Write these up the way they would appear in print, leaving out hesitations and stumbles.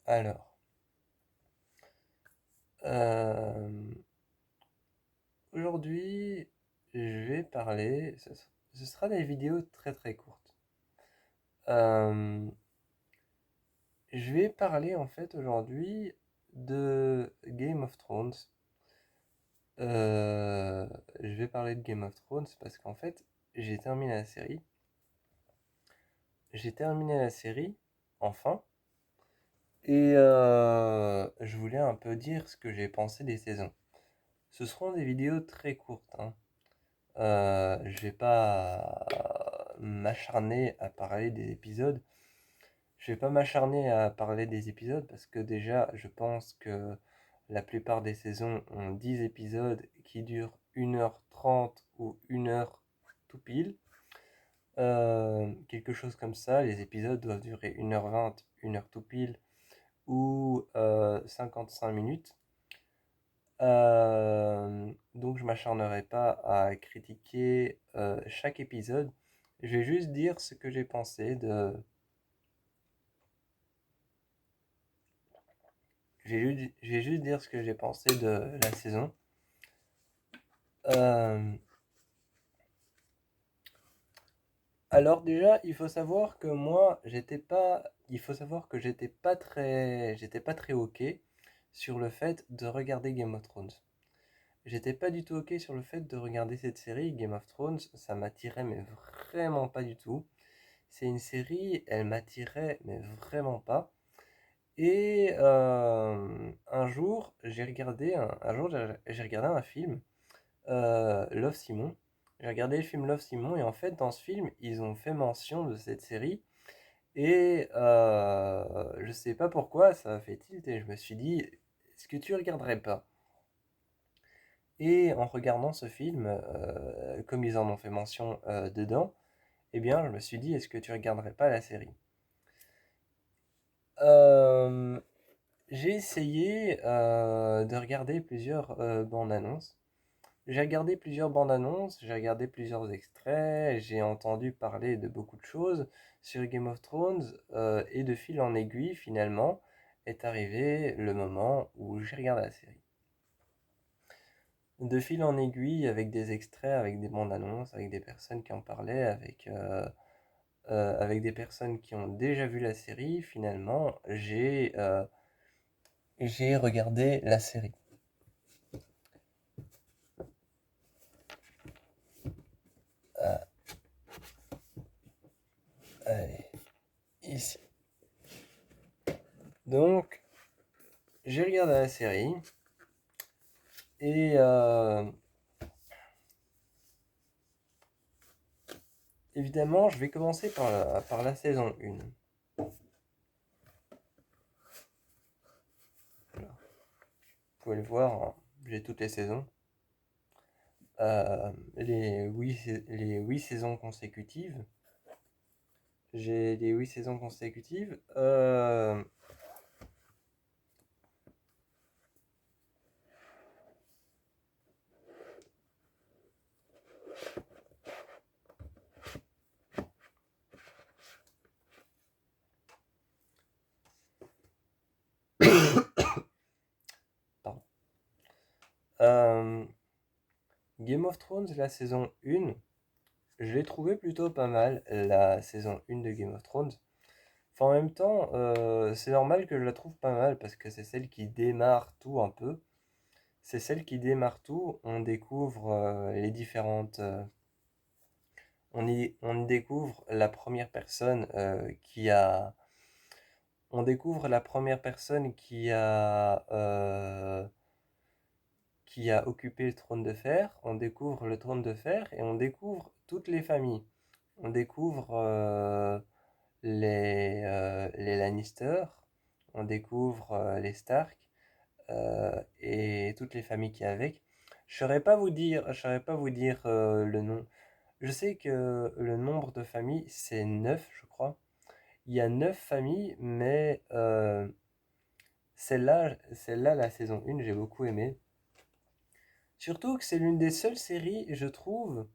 Alors, euh, aujourd'hui, je vais parler, ce sera des vidéos très très courtes. Euh, je vais parler en fait aujourd'hui de Game of Thrones. Euh, je vais parler de Game of Thrones parce qu'en fait, j'ai terminé la série. J'ai terminé la série, enfin, et je voulais un peu dire ce que j'ai pensé des saisons. Ce seront des vidéos très courtes, hein. Je vais pas m'acharner à parler des épisodes. Je vais pas m'acharner à parler des épisodes parce que déjà, je pense que la plupart des saisons ont 10 épisodes qui durent 1h30 ou 1 heure tout pile. Quelque chose comme ça, les épisodes doivent durer 1h20, 1 heure tout pile ou 55 minutes. Donc je m'acharnerai pas à critiquer chaque épisode. Je vais juste dire ce que j'ai pensé de. Je vais juste dire ce que j'ai pensé de la saison. Euh, alors déjà, il faut savoir que moi, j'étais pas. Il faut savoir que j'étais pas très ok sur le fait de regarder Game of Thrones. J'étais pas du tout ok sur le fait de regarder cette série. Game of Thrones, ça m'attirait mais vraiment pas du tout. C'est une série, elle m'attirait, mais vraiment pas. Et un jour, j'ai regardé un film, Love Simon. J'ai regardé le film Love Simon et en fait, dans ce film, ils ont fait mention de cette série et je sais pas pourquoi, ça a fait tilt et je me suis dit, est-ce que tu regarderais pas? Et en regardant ce film, comme ils en ont fait mention dedans, eh bien, je me suis dit, est-ce que tu regarderais pas la série? Euh, J'ai essayé de regarder plusieurs bandes annonces. J'ai regardé plusieurs bandes annonces, j'ai regardé plusieurs extraits, j'ai entendu parler de beaucoup de choses sur Game of Thrones et de fil en aiguille, finalement, est arrivé le moment où j'ai regardé la série. De fil en aiguille, avec des extraits, avec des bandes annonces, avec des personnes qui en parlaient, avec des personnes qui ont déjà vu la série, finalement, j'ai regardé la série. Euh, Allez, ici. Donc, j'ai regardé la série et évidemment, je vais commencer par la saison 1. Voilà. Vous pouvez le voir, hein, j'ai toutes les saisons. Les 8 saisons consécutives. J'ai les 8 saisons consécutives. Pardon. Euh, Game of Thrones, la saison 1, je l'ai trouvé plutôt pas mal, la saison 1 de Game of Thrones. Enfin, en même temps, c'est normal que je la trouve pas mal parce que c'est celle qui démarre tout un peu. C'est celle qui démarre tout. On découvre les différentes. On découvre la première personne qui a. On découvre la première personne qui a occupé le trône de fer. On découvre le trône de fer et on découvre toutes les familles. On découvre les Lannister. On découvre les Stark. Et toutes les familles qu'il y a avec. Je saurais pas vous dire le nom. Je sais que le nombre de familles, c'est 9 je crois. Il y a 9 familles, mais celle-là, la saison 1, j'ai beaucoup aimé. Surtout que c'est l'une des seules séries, je trouve,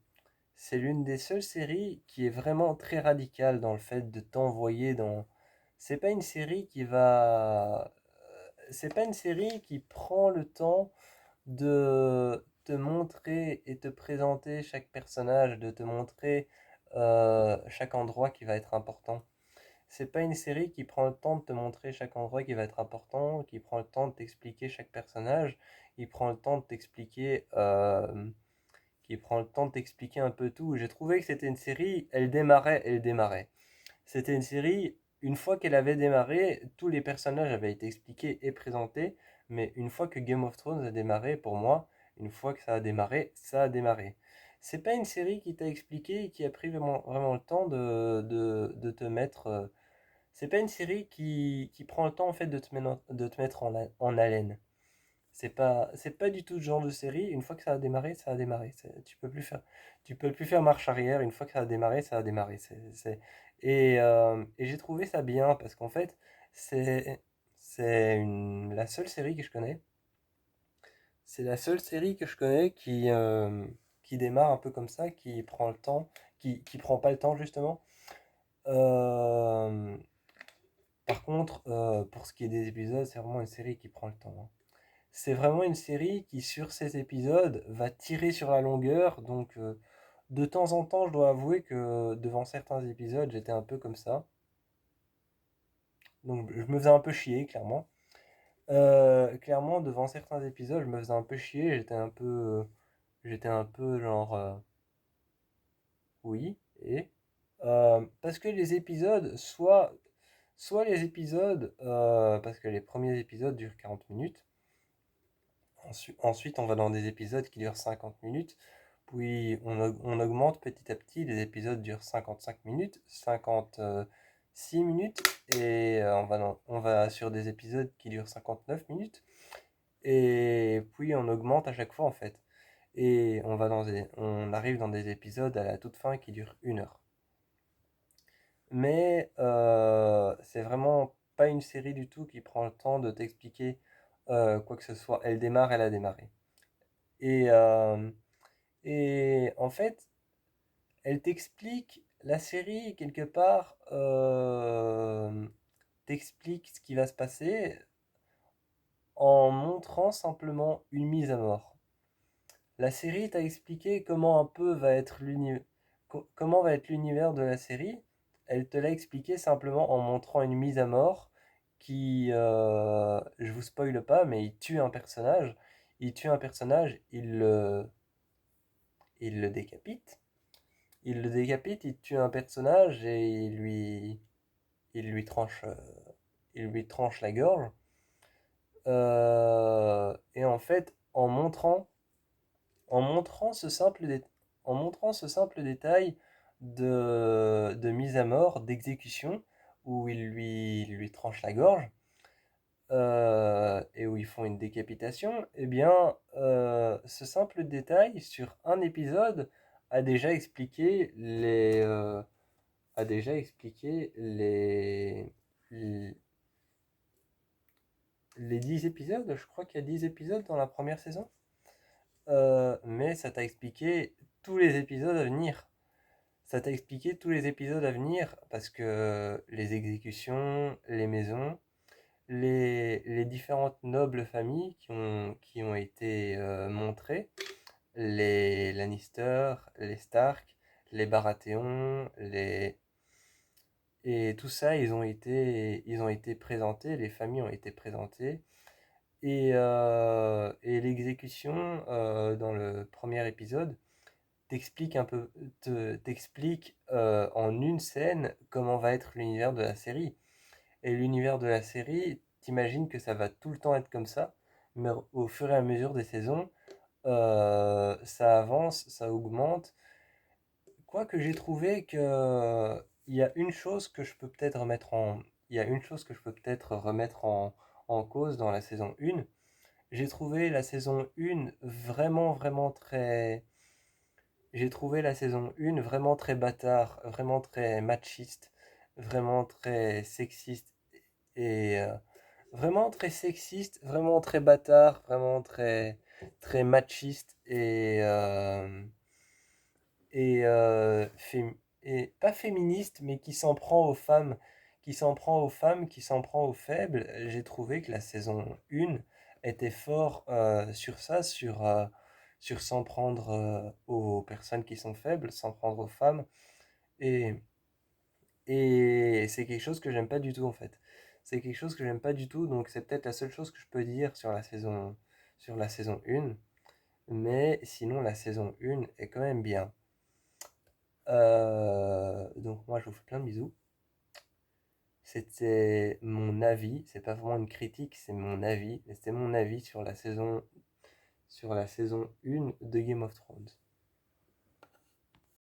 c'est l'une des seules séries qui est vraiment très radicale dans le fait de t'envoyer c'est pas une série qui va, c'est pas une série qui prend le temps de te montrer et te présenter chaque personnage, de te montrer chaque endroit qui va être important. C'est pas une série qui prend le temps de te montrer chaque endroit qui va être important, qui prend le temps de t'expliquer chaque personnage, qui prend le temps de t'expliquer, qui prend le temps de t'expliquer un peu tout. J'ai trouvé que c'était une série, elle démarrait. C'était une série, une fois qu'elle avait démarré, tous les personnages avaient été expliqués et présentés, mais une fois que Game of Thrones a démarré, pour moi, une fois que ça a démarré, ça a démarré. C'est pas une série qui t'a expliqué et qui a pris vraiment le temps de te mettre. C'est pas une série qui prend le temps en fait de te mettre en haleine. C'est pas du tout le genre de série. Une fois que ça a démarré, ça a démarré. Tu peux plus faire marche arrière. Une fois que ça a démarré, ça a démarré. Et j'ai trouvé ça bien parce qu'en fait, c'est, la seule série que je connais. C'est la seule série que je connais qui démarre un peu comme ça, qui prend le temps, qui prend pas le temps justement. Euh, Par contre, pour ce qui est des épisodes, c'est vraiment une série qui prend le temps, hein. C'est vraiment une série qui, sur ces épisodes, va tirer sur la longueur. Donc, de temps en temps, je dois avouer que devant certains épisodes, j'étais un peu comme ça. Donc, je me faisais un peu chier, clairement. Clairement, devant certains épisodes, je me faisais un peu chier. J'étais un peu genre, oui, et. Parce que les épisodes, soit les épisodes, parce que les premiers épisodes durent 40 minutes. Ensuite, on va dans des épisodes qui durent 50 minutes. Puis on augmente petit à petit. Les épisodes durent 55 minutes, 56 minutes. Et on va sur des épisodes qui durent 59 minutes. Et puis on augmente à chaque fois en fait. Et on arrive dans des épisodes à la toute fin qui durent 1 heure. Mais c'est vraiment pas une série du tout qui prend le temps de t'expliquer quoi que ce soit. Elle démarre, elle a démarré. Et, euh, et en fait, elle t'explique, la série, quelque part, t'explique ce qui va se passer en montrant simplement une mise à mort. La série t'a expliqué comment un peu va être comment va être l'univers de la série. Elle te l'a expliqué simplement en montrant une mise à mort qui, je vous spoile pas, mais il tue un personnage. Il tue un personnage, il le décapite. Il tue un personnage et il lui tranche, il lui tranche la gorge. Et en fait, en montrant ce simple, en montrant ce simple détail de mise à mort, d'exécution, où il lui tranche la gorge, et où ils font une décapitation, eh bien, ce simple détail sur un épisode a déjà expliqué les, les 10 épisodes. Je crois qu'il y a 10 épisodes dans la première saison. Mais ça t'a expliqué tous les épisodes à venir. Ça t'a expliqué tous les épisodes à venir parce que les exécutions, les maisons, les différentes nobles familles qui ont été montrées, les Lannister, les Stark, les Baratheon, et tout ça, ils ont été présentés, les familles ont été présentées. Et l'exécution dans le premier épisode t'explique un peu, t'explique en une scène comment va être l'univers de la série. Et l'univers de la série, t'imagines que ça va tout le temps être comme ça, mais au fur et à mesure des saisons, ça avance, ça augmente. Quoique j'ai trouvé que il y a une chose que je peux peut-être il y a une chose que je peux peut-être remettre en cause dans la saison 1. J'ai trouvé la saison 1 vraiment très. J'ai trouvé la saison 1 vraiment très bâtard, vraiment très machiste, vraiment très sexiste et vraiment très sexiste, vraiment très bâtard, vraiment très machiste et, euh, fém- et pas féministe, mais qui s'en prend aux femmes, qui s'en prend aux femmes, qui s'en prend aux faibles. J'ai trouvé que la saison 1 était fort sur ça, sur s'en prendre aux personnes qui sont faibles, s'en prendre aux femmes. Et, et c'est quelque chose que j'aime pas du tout en fait. C'est quelque chose que j'aime pas du tout, donc c'est peut-être la seule chose que je peux dire sur la saison 1. Mais sinon, la saison 1 est quand même bien. Donc moi, je vous fais plein de bisous. C'était mon avis, c'est pas vraiment une critique, c'est mon avis. Mais c'était mon avis sur la saison 1 de Game of Thrones.